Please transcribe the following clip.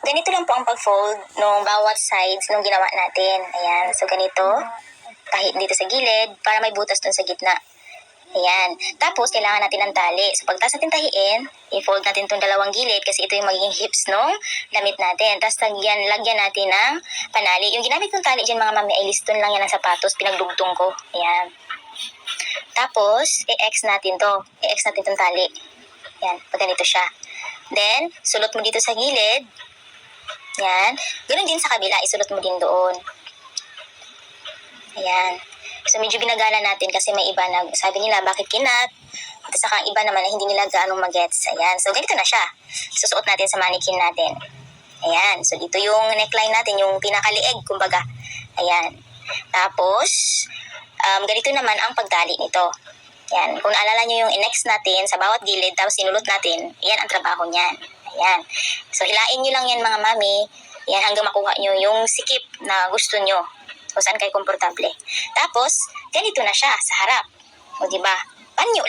Ganito lang po ang pag-fold ng bawat sides nung ginawa natin. Ayan. So, ganito. Kahit dito sa gilid, para may butas dun sa gitna. Ayan. Tapos, kailangan natin ng tali. So, pagtas natin tahiin, i-fold natin itong dalawang gilid kasi ito yung magiging hips nung damit natin. Tapos, lagyan natin ng panali. Yung ginamit kong tali dyan, mga mami, ay liston lang yan ng sapatos. Pinagdugtong ko. Ayan. Tapos, i-X natin to. I-X natin itong tali. Ayan. Pag ganito siya. Then, sulot mo dito sa gilid. Yan. Ganun din sa kabila, isulot mo din doon. Ayan. So, medyo ginagala natin kasi may iba na sabi nila, bakit kinat? At saka iba naman na hindi nila gaanong magets. Ayan. So, ganito na siya. Susuot natin sa mannequin natin. Ayan. So, dito yung neckline natin, yung pinakalieg, kumbaga. Ayan. Tapos, ganito naman ang pagdali nito. Ayan. Kung naalala nyo yung in-next natin sa bawat gilid, tapos sinulot natin, ayan ang trabaho niyan. Ayan. So, hilain nyo lang yan, mga mami. Ayan, hanggang makuha nyo yung sikip na gusto nyo. Kung saan kayo komportable. Tapos, ganito na siya sa harap. O, diba? Panyo